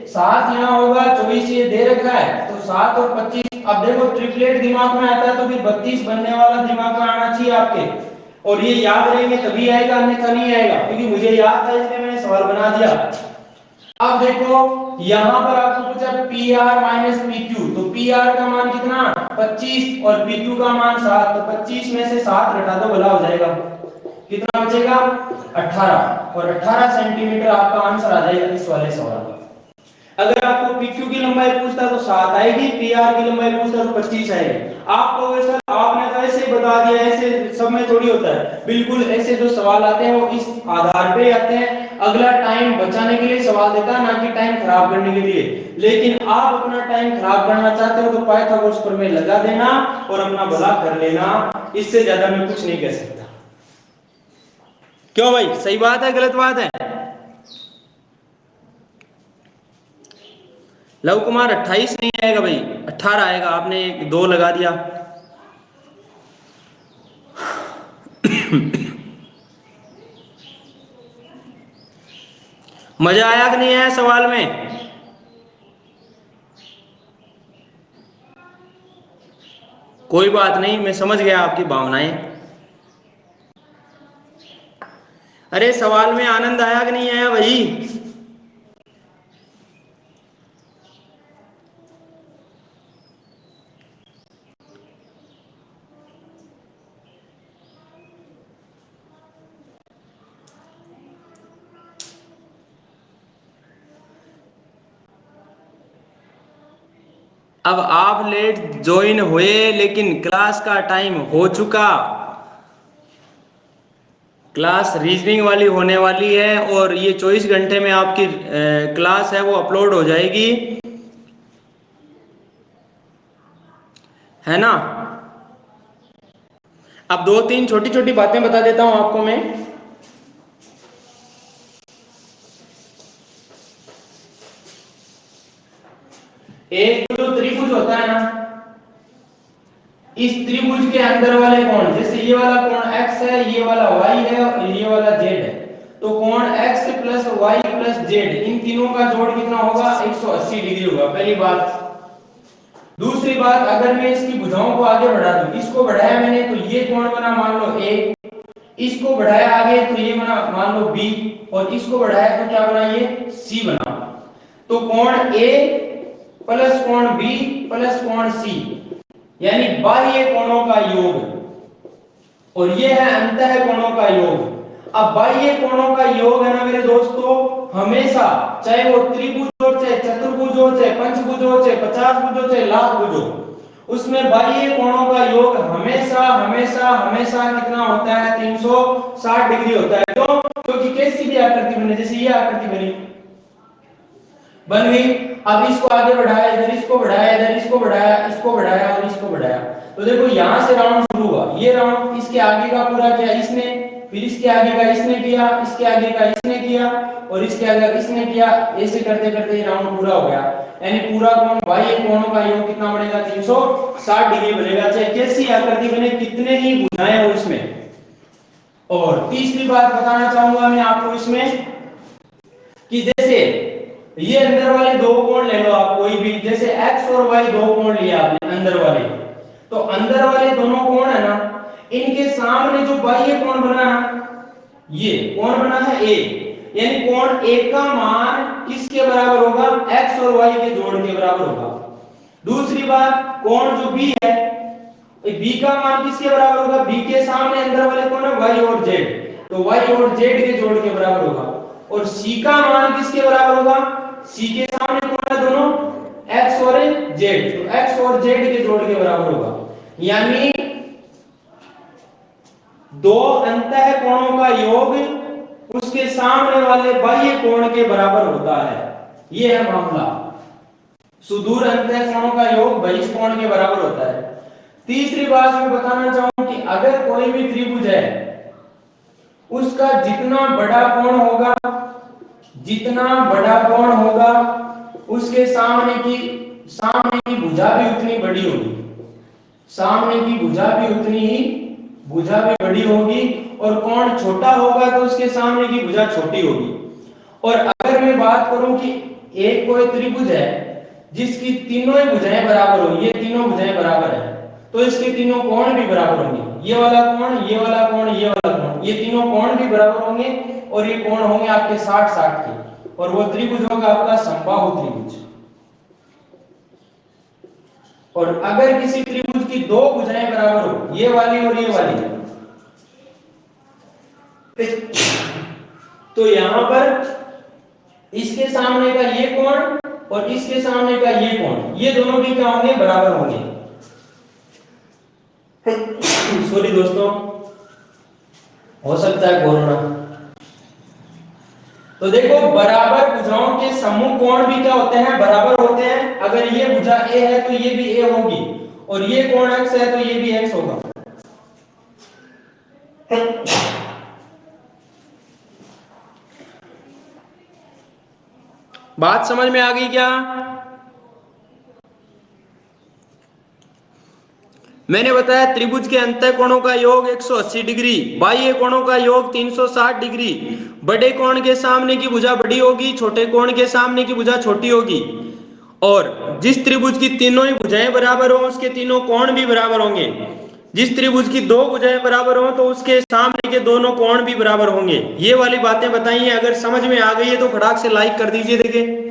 7 यहाँ होगा, 24 ये दे रखा है, तो 7 और 25। अब देखो ट्रिपलेट दिमाग में आता है तो फिर 32 बनने वाला दिमाग में आना चाहिए आपके, और ये याद रहेंगे तभी आएगा, अन्यथा नहीं आएगा, क्योंकि मुझे याद था इसलिए मैंने सवाल बना दिया। अब देखो यहां पर आपको पूछा P R minus P Q, तो पी आर का मान कितना 25 और पी क्यू का मान 7, तो 25 में से 7 घटा दो, भला हो जाएगा, कितना बचेगा 18, और 18 सेंटीमीटर आपका आंसर आ जाएगा इस वाले सवाल का। अगर आपको PQ की लंबाई पूछता तो 7 आएगी, PR की लंबाई पूछता तो 25 आएगी। आपको वैसा आपने तो ऐसे ही बता दिया, ऐसे सब में थोड़ी होता है, बिल्कुल ऐसे जो सवाल आते हैं वो इस आधार पे आते हैं, अगला टाइम बचाने के लिए सवाल देता है, ना कि टाइम खराब करने के लिए। लेकिन आप अपना टाइम खराब करना चाहते हो तो पाइथागोरस प्रमेय लगा देना और अपना भला कर लेना, इससे ज्यादा मैं कुछ नहीं कह सकता। क्यों भाई, सही बात है गलत बात है? लव कुमार 28 नहीं आएगा भाई, 18 आएगा, आपने 2 लगा दिया। मजा आया कि नहीं आया सवाल में? कोई बात नहीं, मैं समझ गया आपकी भावनाएं। अरे सवाल में आनंद आया कि नहीं आया भाई? अब आप लेट ज्वाइन हुए लेकिन क्लास का टाइम हो चुका, क्लास रीजनिंग वाली होने वाली है, और ये 24 घंटे में आपकी क्लास है वो अपलोड हो जाएगी, है ना। अब 2-3 छोटी छोटी बातें बता देता हूं आपको मैं। एक जो त्रिभुज होता है ना, इस त्रिभुज के अंदर वाले कोण, जैसे ये वाला कोण x है, ये वाला y है और ये वाला z है, तो कोण x plus y plus z, इन तीनों का जोड़ कितना होगा 180 डिग्री होगा, पहली बात। दूसरी बात, अगर मैं इसकी भुजाओं को आगे बढ़ा दूं, इसको बढ़ाया मैंने तो ये कोण बना मान लो a, इसको बढ़ाया आगे तो ये बना मान लो b, और इसको बढ़ाया तो क्या बना ये c बना। तो कोण a प्लस कोण b प्लस कोण c, यानी बाह्य कोणों का योग, और ये है अंतः कोणों का योग। अब बाह्य कोणों का योग है ना मेरे दोस्तों, हमेशा चाहे वो त्रिभुज हो, चाहे चतुर्भुज हो, चाहे पंचभुज हो, चाहे 50 भुज हो, चाहे लाख भुज हो, उसमें बाह्य कोणों का योग हमेशा हमेशा हमेशा कितना होता है 360 डिग्री होता है। क्यों? क्योंकि कैसी भी आकृति बने, जैसे ये आकृति बन गई, अब इसको आगे बढ़ाया, इधर इसको बढ़ाया, इधर इसको बढ़ाया, इसको बढ़ाया और इसको बढ़ाया, तो देखो यहां से राउंड शुरू हुआ, ये राउंड इसके आगे का पूरा क्या इसने फिर इसके आगे का इसने किया, इसके आगे का इसने किया और इसके आगे का इसने किया, ऐसे करते करते ये राउंड पूरा हो गया। यानी पूरा कोण बाह्य कोणों का योग कितना बनेगा, 360 डिग्री बनेगा, चाहे कैसी आकृति बने, कितने ही भुजाएं हो इसमें। और तीसरी बात बताना चाहूंगा मैं आपको इसमें कि जैसे ये अंदर वाले दो कोण ले लो आप कोई भी, जैसे x और y दो कोण लिए आपने अंदर वाले, तो अंदर वाले दोनों कोण है ना, इनके सामने जो बाह्य कोण बना ना, ये कोण बना है a, यानी कोण a का मान किसके बराबर होगा, x और y के जोड़ के बराबर होगा। दूसरी बात, कोण जो b है, b का मान किसके बराबर होगा, b के सामने अंदर वाले कोण है y और z, तो y और z के जोड़ के बराबर होगा। और c का मान किसके बराबर होगा, c के सामने कोण है दोनों x और z, तो x और z के जोड़ के बराबर होगा। यानी दो अंतः कोणों का योग उसके सामने वाले बाह्य कोण के बराबर होता है, यह है मामला। सुदूर अंतः कोणों का योग बहिष्ठ कोण के बराबर होता है। तीसरी बात मैं बताना चाहूंगा कि अगर कोई भी त्रिभुज है, उसका जितना बड़ा कोण होगा, जितना बड़ा कोण होगा, उसके सामने की भुजा भी उतनी बड़ी होगी, सामने की भुजा भी उतनी ही भुजा भी बड़ी होगी, और कोण छोटा होगा तो उसके सामने की भुजा छोटी होगी। और अगर मैं बात करूं कि एक कोई त्रिभुज है जिसकी तीनों ही भुजाएं बराबर हो, ये तीनों भुजाएं बराबर है, तो इसके तीनों कोण भी बराबर होंगे, ये वाला कोण, ये वाला कोण, ये वाला कोण, ये तीनों कोण भी बराबर होंगे, और ये कोण होंगे आपके 60-60 के, और वो त्रिभुज होगा आपका समबाहु त्रिभुज। और अगर किसी त्रिभुज की दो भुजाएं बराबर हो, ये वाली और ये वाली, तो यहां पर इसके सामने का ये कोण और इसके सामने का ये कोण, ये दोनों भी क्या होंगे, बराबर होंगे। सॉरी दोस्तों, हो सकता है कोरोना। तो देखो, बराबर भुजाओं के समूह कोण भी क्या होते हैं, बराबर होते हैं। अगर ये भुजा a है तो ये भी a होगी, और ये कोण x है तो ये भी x होगा। बात समझ में आ गई क्या? मैंने बताया त्रिभुज के अंतः कोणों का योग 180 डिग्री, बाह्य कोणों का योग 360 डिग्री। बड़े कोण के सामने की भुजा बड़ी होगी, छोटे कोण के सामने की भुजा छोटी होगी। और जिस त्रिभुज की तीनों ही भुजाएं बराबर हो, उसके तीनों कोण भी बराबर होंगे। जिस त्रिभुज की दो भुजाएं बराबर हो, तो उसके सामने के दोनों कोण भी बराबर होंगे। ये वाली बातें बताई हैं, अगर समझ में आ गई है तो फटाक से लाइक कर दीजिए। देखिए,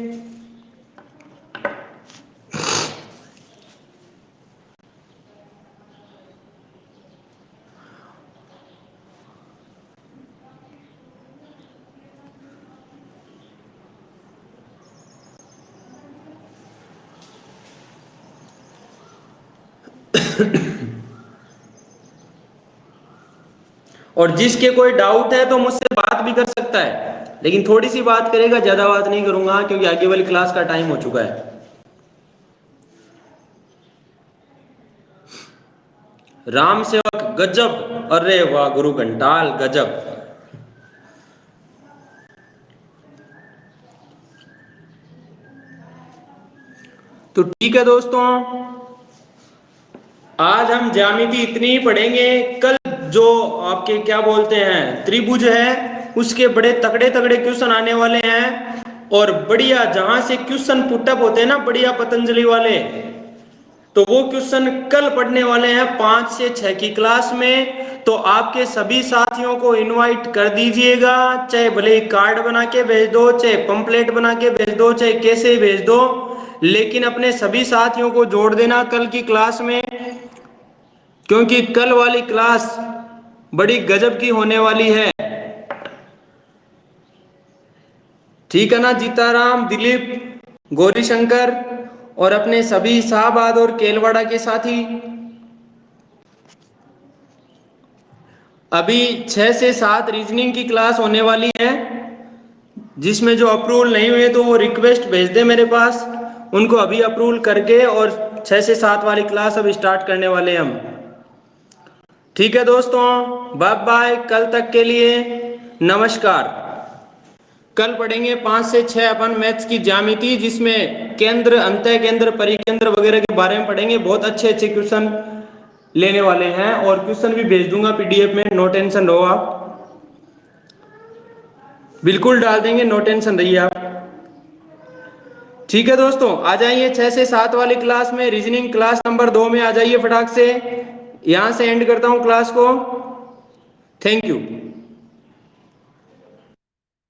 और जिसके कोई डाउट है तो मुझसे बात भी कर सकता है, लेकिन थोड़ी सी बात करेगा, ज्यादा बात नहीं करूंगा, क्योंकि आगे वाली क्लास का टाइम हो चुका है। राम सेवक गजब, अरे वाह गुरु घंटाल गजब। तो ठीक है दोस्तों, आज हम ज्यामिति इतनी ही पढ़ेंगे। कल जो आपके क्या बोलते हैं त्रिभुज है, उसके बड़े तगड़े तगड़े क्वेश्चन आने वाले हैं, और बढ़िया जहां से क्वेश्चन पुटअप होते हैं ना, बढ़िया पतंजलि वाले, तो वो क्वेश्चन कल पढ़ने वाले हैं 5 से 6 की क्लास में। तो आपके सभी साथियों को इनवाइट कर दीजिएगा, चाहे भले ही कार्ड बना के भेज दो, चाहे पंपलेट बना के भेज दो, चाहे कैसे भेज दो, लेकिन अपने सभी साथियों को जोड़ देना कल की क्लास में, क्योंकि कल वाली क्लास बड़ी गजब की होने वाली है। ठीक है ना? जीताराम, दिलीप, गौरीशंकर और अपने सभी शाहबाद और केलवाड़ा के साथी, अभी 6 से 7 रीजनिंग की क्लास होने वाली है, जिसमें जो अप्रूवल नहीं हुए तो वो रिक्वेस्ट भेज दे मेरे पास, उनको अभी अप्रूवल करके, और 6 से 7 वाली क्लास अब स्टार्ट करने वाले हैं हम। ठीक है दोस्तों, बाय बाय, कल तक के लिए नमस्कार। कल पढ़ेंगे 5 से 6 अपन मैथ्स की ज्यामिति, जिसमें केंद्र, अंतः केंद्र, परिकेंद्र वगैरह के बारे में पढ़ेंगे। बहुत अच्छे अच्छे क्वेश्चन लेने वाले हैं और क्वेश्चन भी भेज दूंगा पीडीएफ में, नो टेंशन रहो आप, बिल्कुल डाल देंगे, नो टेंशन रहिए आप। ठीक है दोस्तों, आ जाइए 6 से 7 वाली क्लास में, रीजनिंग क्लास नंबर 2 में आ जाइए फटाक से। यहां से एंड करता हूं क्लास को। Thank you.